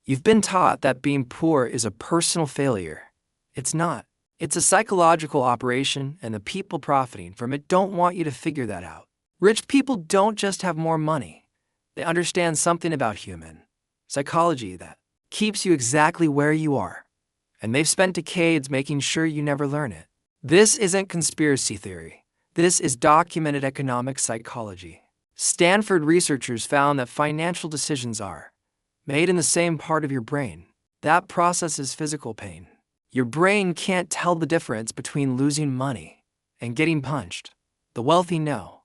You've been taught that being poor is a personal failure. It's not. It's a psychological operation, and the people profiting from it don't want you to figure that out. Rich people don't just have more money. They understand something about human psychology that keeps you exactly where you are. And they've spent decades making sure you never learn it. This isn't conspiracy theory. This is documented economic psychology. Stanford researchers found that financial decisions are made in the same part of your brain that processes physical pain. Your brain can't tell the difference between losing money and getting punched. The wealthy know.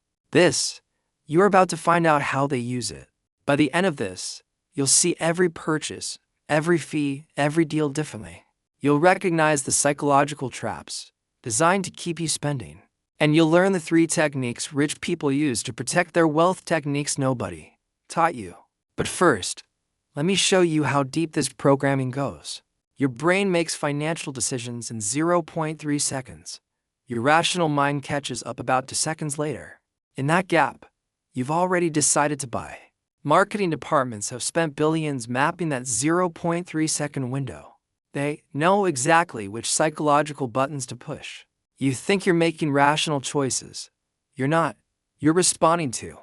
You're about to find out how they use it. By the end of this, you'll see every purchase, every fee, every deal differently. You'll recognize the psychological traps designed to keep you spending. And you'll learn the 3 techniques rich people use to protect their wealth, techniques nobody taught you. But first, let me show you how deep this programming goes. Your brain makes financial decisions in 0.3 seconds. Your rational mind catches up about 2 seconds later. In that gap, you've already decided to buy. Marketing departments have spent billions mapping that 0.3 second window. They know exactly which psychological buttons to push. You think you're making rational choices. You're not. You're responding to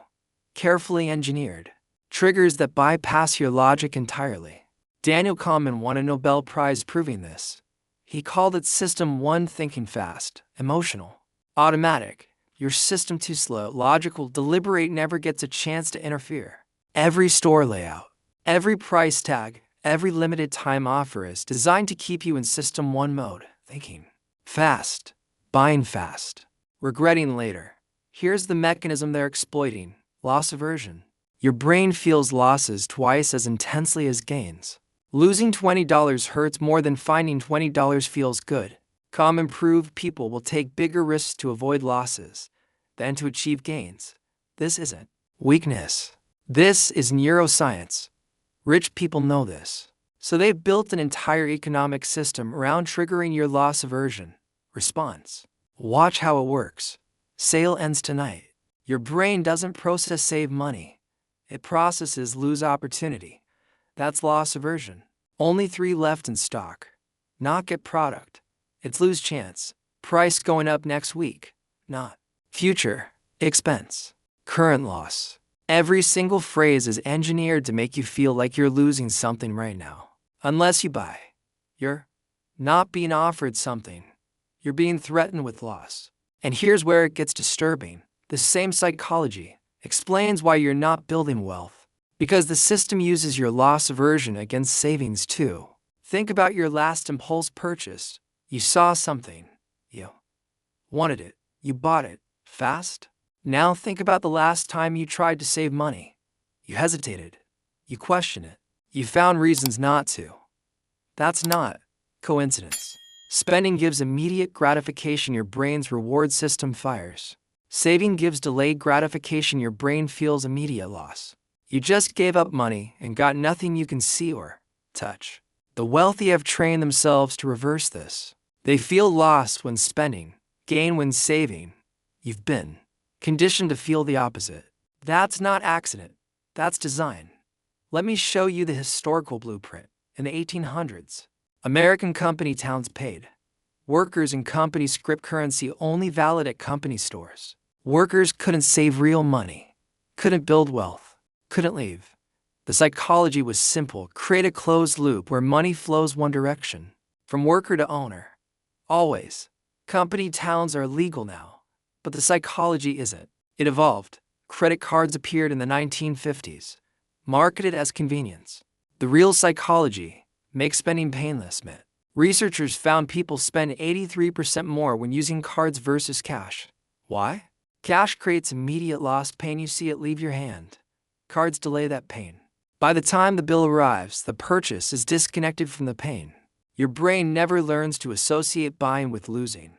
carefully engineered triggers that bypass your logic entirely. Daniel Kahneman won a Nobel Prize proving this. He called it System 1 thinking fast, emotional, automatic. Your system too slow, logical, deliberate never gets a chance to interfere. Every store layout, every price tag, every limited time offer is designed to keep you in System 1 mode, thinking fast. Buying fast, regretting later. Here's the mechanism they're exploiting: loss aversion. Your brain feels losses twice as intensely as gains. Losing $20 hurts more than finding $20 feels good. Improved people will take bigger risks to avoid losses than to achieve gains. This isn't weakness. This is neuroscience. Rich people know this. So they've built an entire economic system around triggering your loss aversion response. Watch how it works. Sale ends tonight. Your brain doesn't process save money. It processes lose opportunity. That's loss aversion. Only 3 left in stock. Not get product. It's lose chance. Price going up next week. Not future expense. Current loss. Every single phrase is engineered to make you feel like you're losing something right now. Unless you buy. You're not being offered something. You're being threatened with loss. And here's where it gets disturbing. The same psychology explains why you're not building wealth. Because the system uses your loss aversion against savings too. Think about your last impulse purchase. You saw something. You wanted it. You bought it. Fast? Now think about the last time you tried to save money. You hesitated. You questioned it. You found reasons not to. That's not coincidence. Spending gives immediate gratification, your brain's reward system fires. Saving gives delayed gratification, your brain feels immediate loss. You just gave up money and got nothing you can see or touch. The wealthy have trained themselves to reverse this. They feel loss when spending, gain when saving. You've been conditioned to feel the opposite. That's not accident. That's design. Let me show you the historical blueprint. In the 1800s, American company towns paid workers in company script currency only valid at company stores. Workers couldn't save real money, couldn't build wealth, couldn't leave. The psychology was simple: create a closed loop where money flows one direction, from worker to owner. Always. Company towns are legal now, but the psychology isn't. It evolved. Credit cards appeared in the 1950s, marketed as convenience. The real psychology: make spending painless. Researchers found people spend 83% more when using cards versus cash. Why? Cash creates immediate loss pain. You see it leave your hand. Cards delay that pain. By the time the bill arrives, the purchase is disconnected from the pain. Your brain never learns to associate buying with losing.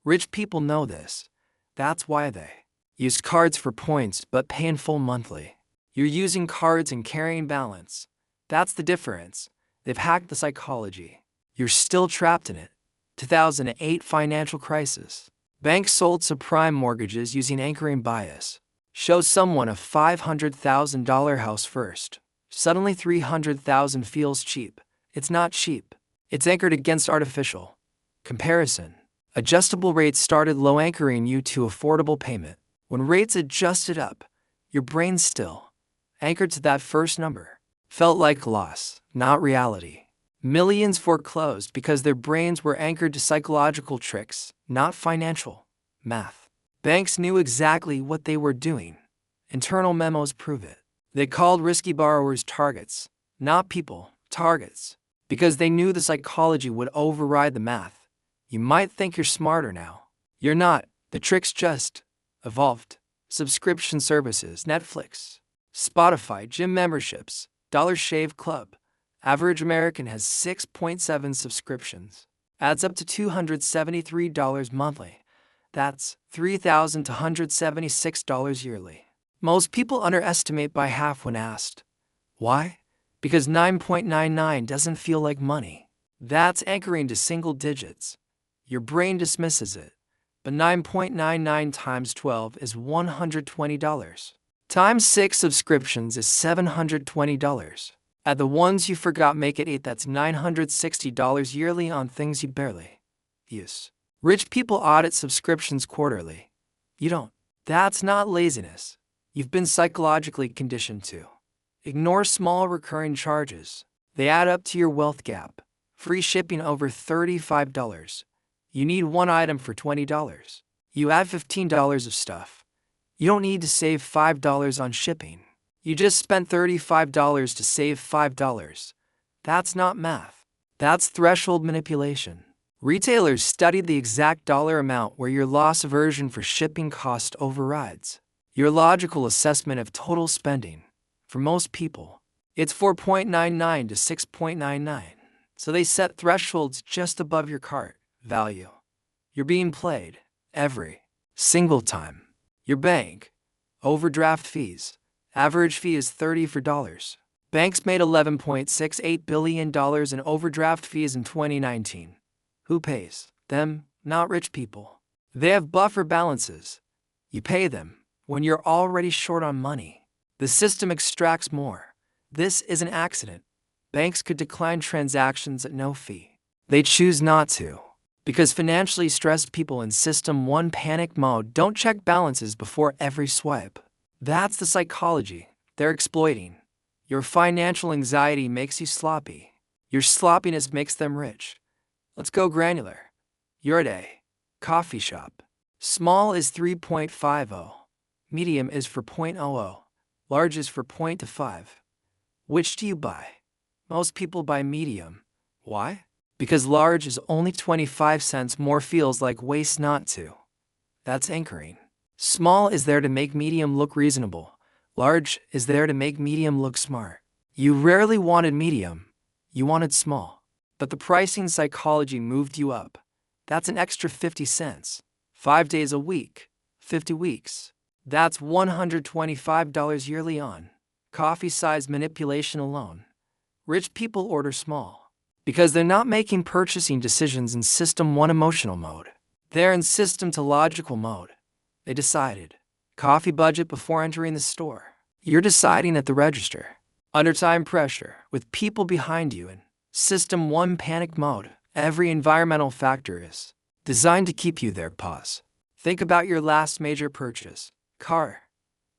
Rich people know this. That's why they use cards for points but pay in full monthly. You're using cards and carrying balance. That's the difference. They've hacked the psychology. You're still trapped in it. 2008 financial crisis. Banks sold subprime mortgages using anchoring bias. Show someone a $500,000 house first. Suddenly 300,000 feels cheap. It's not cheap. It's anchored against artificial comparison. Adjustable rates started low, anchoring you to affordable payment. When rates adjusted up, your brain still anchored to that first number. Felt like loss, not reality. Millions foreclosed because their brains were anchored to psychological tricks, not financial math. Banks knew exactly what they were doing. Internal memos prove it. They called risky borrowers targets, not people, targets, because they knew the psychology would override the math. You might think you're smarter now. You're not. The tricks just evolved. Subscription services, Netflix, Spotify, gym memberships, Dollar Shave Club. Average American has 6.7 subscriptions. Adds up to $273 monthly. That's $3,276 yearly. Most people underestimate by half when asked. Why? Because 9.99 doesn't feel like money. That's anchoring to single digits. Your brain dismisses it. But 9.99 times 12 is $120. Times 6 subscriptions is $720. Add the ones you forgot, make it 8. That's $960 yearly on things you barely use. Rich people audit subscriptions quarterly. You don't. That's not laziness. You've been psychologically conditioned to ignore small recurring charges. They add up to your wealth gap. Free shipping over $35. You need one item for $20. You add $15 of stuff. You don't need to save $5 on shipping. You just spent $35 to save $5. That's not math. That's threshold manipulation. Retailers studied the exact dollar amount where your loss aversion for shipping cost overrides your logical assessment of total spending. For most people, it's 4.99 to 6.99. So they set thresholds just above your cart value. You're being played every single time. Your bank, overdraft fees. Average fee is $34. Banks made $11.68 billion in overdraft fees in 2019. Who pays? Them, not rich people. They have buffer balances. You pay them when you're already short on money. The system extracts more. This is an accident. Banks could decline transactions at no fee. They choose not to. Because financially stressed people in System 1 panic mode don't check balances before every swipe. That's the psychology they're exploiting. Your financial anxiety makes you sloppy. Your sloppiness makes them rich. Let's go granular. Your day. Coffee shop. Small is 3.50. Medium is for 0.00. Large is for 0.25. Which do you buy? Most people buy medium. Why? Because large is only 25 cents more, feels like waste not to. That's anchoring. Small is there to make medium look reasonable. Large is there to make medium look smart. You rarely wanted medium. You wanted small. But the pricing psychology moved you up. That's an extra 50 cents. 5 days a week. 50 weeks. That's $125 yearly on coffee size manipulation alone. Rich people order small because they're not making purchasing decisions in System 1 emotional mode. They're in System 2 logical mode. They decided. Coffee budget before entering the store. You're deciding at the register. Under time pressure, with people behind you in System 1 panic mode. Every environmental factor is designed to keep you there. Pause. Think about your last major purchase. Car,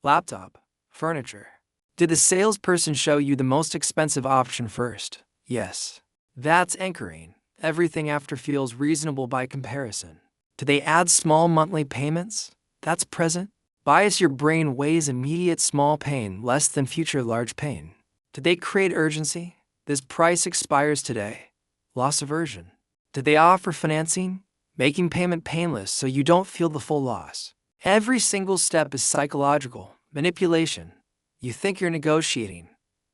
laptop, furniture. Did the salesperson show you the most expensive option first? Yes. That's anchoring. Everything after feels reasonable by comparison. Do they add small monthly payments? That's present. Bias your brain weighs immediate small pain less than future large pain. Did they create urgency? This price expires today. Loss aversion. Did they offer financing? Making payment painless so you don't feel the full loss. Every single step is psychological manipulation. You think you're negotiating.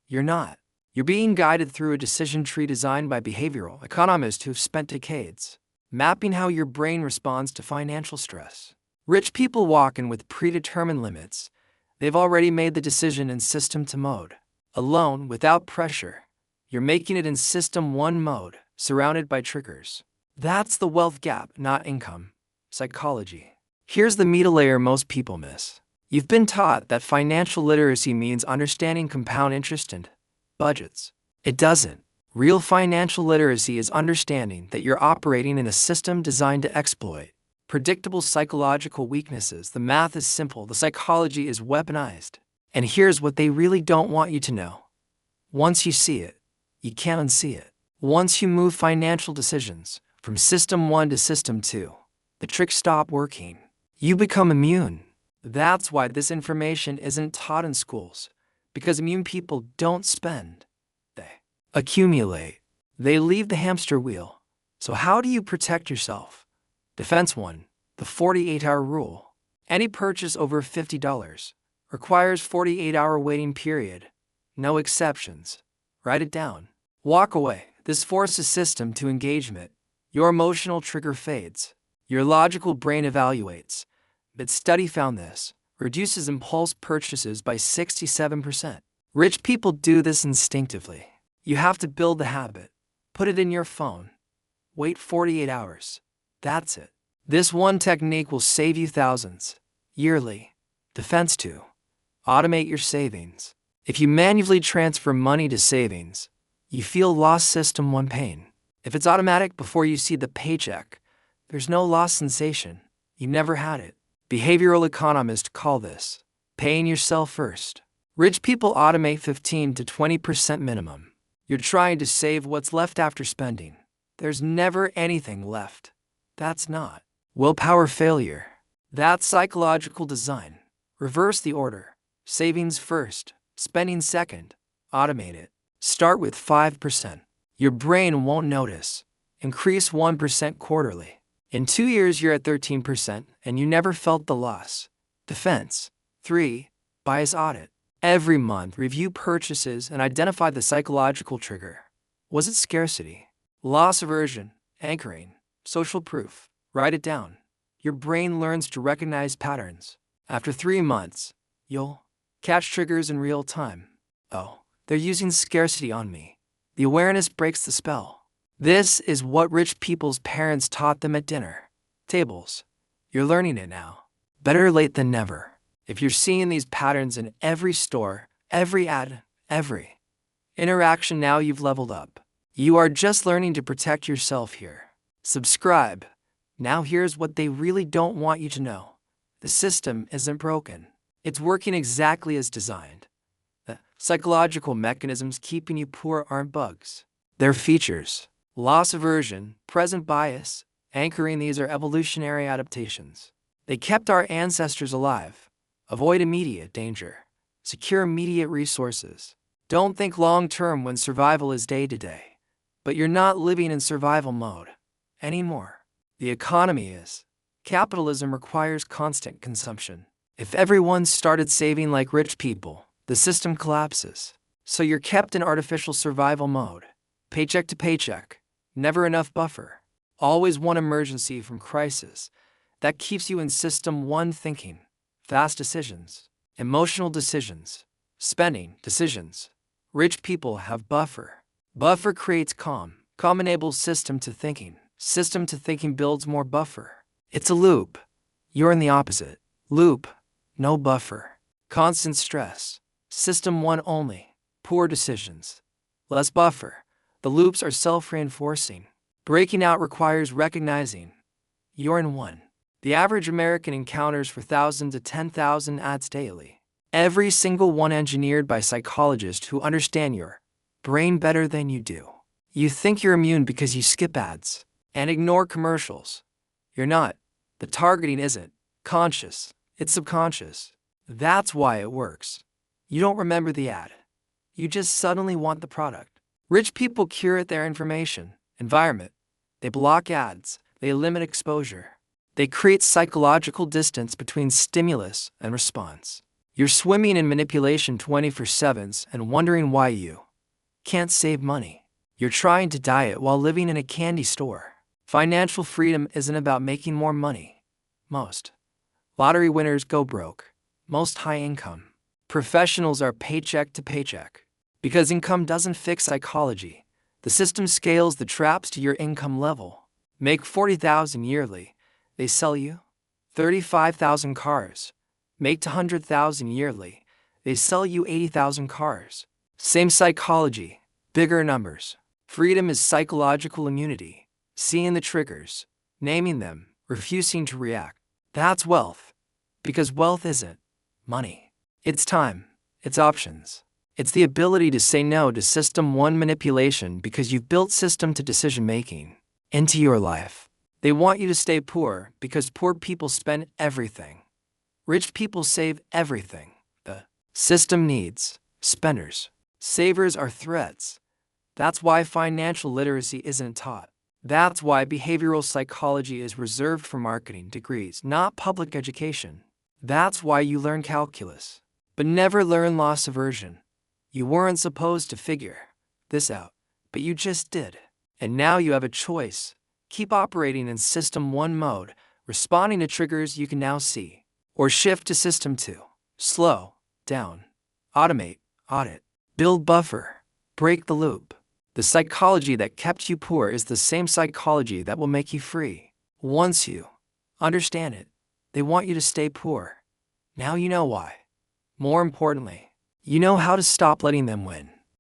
You're not. You're being guided through a decision tree designed by behavioral economists who've spent decades mapping how your brain responds to financial stress. Rich people walk in with predetermined limits. They've already made the decision in System 2 mode. Alone, without pressure. You're making it in System 1 mode, surrounded by triggers. That's the wealth gap, not income. Psychology. Here's the meta layer most people miss. You've been taught that financial literacy means understanding compound interest and budgets. It doesn't. Real financial literacy is understanding that you're operating in a system designed to exploit predictable psychological weaknesses. The math is simple, the psychology is weaponized. And here's what they really don't want you to know. Once you see it, you can't unsee it. Once you move financial decisions from System 1 to System 2, the tricks stop working. You become immune. That's why this information isn't taught in schools, because immune people don't spend. They accumulate. They leave the hamster wheel. So how do you protect yourself? Defense 1, the 48-hour rule. Any purchase over $50 requires 48-hour waiting period. No exceptions. Write it down. Walk away. This forces system to engagement. Your emotional trigger fades. Your logical brain evaluates. But study found this reduces impulse purchases by 67%. Rich people do this instinctively. You have to build the habit. Put it in your phone. Wait 48 hours. That's it. This one technique will save you thousands yearly. Defense 2. Automate your savings. If you manually transfer money to savings, you feel lost System 1 pain. If it's automatic before you see the paycheck, there's no lost sensation. You never had it. Behavioral economists call this paying yourself first. Rich people automate 15 to 20% minimum. You're trying to save what's left after spending. There's never anything left. That's not willpower failure. That's psychological design. Reverse the order. Savings first, spending second. Automate it. Start with 5%. Your brain won't notice. Increase 1% quarterly. In 2 years, you're at 13%, and you never felt the loss. Defense 3. Bias audit. Every month, review purchases and identify the psychological trigger. Was it scarcity? Loss aversion? Anchoring? Social proof? Write it down. Your brain learns to recognize patterns. After 3 months, you'll catch triggers in real time. Oh, they're using scarcity on me. The awareness breaks the spell. This is what rich people's parents taught them at dinner tables. You're learning it now. Better late than never. If you're seeing these patterns in every store, every ad, every interaction, now you've leveled up. You are just learning to protect yourself here. Subscribe. Now here's what they really don't want you to know. The system isn't broken. It's working exactly as designed. The psychological mechanisms keeping you poor aren't bugs. They're features. Loss aversion, present bias, anchoring, these are evolutionary adaptations. They kept our ancestors alive. Avoid immediate danger. Secure immediate resources. Don't think long-term when survival is day-to-day. But you're not living in survival mode anymore. The economy is. Capitalism requires constant consumption. If everyone started saving like rich people, the system collapses. So you're kept in artificial survival mode. Paycheck to paycheck. Never enough buffer. Always one emergency from crisis. That keeps you in System 1 thinking. Fast decisions. Emotional decisions. Spending decisions. Rich people have buffer. Buffer creates calm. Calm enables system to thinking. System to thinking builds more buffer. It's a loop. You're in the opposite. Loop. No buffer. Constant stress. System 1 only. Poor decisions. Less buffer. The loops are self-reinforcing. Breaking out requires recognizing. You're in one. The average American encounters 4,000 to 10,000 ads daily. Every single one engineered by psychologists who understand your brain better than you do. You think you're immune because you skip ads and ignore commercials. You're not. The targeting isn't conscious. It's subconscious. That's why it works. You don't remember the ad. You just suddenly want the product. Rich people curate their information environment. They block ads. They limit exposure. They create psychological distance between stimulus and response. You're swimming in manipulation 24/7 and wondering why you can't save money. You're trying to diet while living in a candy store. Financial freedom isn't about making more money. Most lottery winners go broke. Most high income professionals are paycheck to paycheck. Because income doesn't fix psychology, the system scales the traps to your income level. Make $40,000 yearly, they sell you 35,000 cars. Make $100,000 yearly, they sell you 80,000 cars. Same psychology, bigger numbers. Freedom is psychological immunity, seeing the triggers, naming them, refusing to react. That's wealth. Because wealth isn't money. It's time, it's options. It's the ability to say no to System 1 manipulation because you've built System 2 decision making into your life. They want you to stay poor because poor people spend everything. Rich people save everything. The system needs spenders. Savers are threats. That's why financial literacy isn't taught. That's why behavioral psychology is reserved for marketing degrees, not public education. That's why you learn calculus, but never learn loss aversion. You weren't supposed to figure this out, but you just did. And now you have a choice. Keep operating in System 1 mode, responding to triggers you can now see. Or shift to System 2. Slow down. Automate. Audit. Build buffer. Break the loop. The psychology that kept you poor is the same psychology that will make you free. Once you understand it, they want you to stay poor. Now you know why. More importantly, you know how to stop letting them win.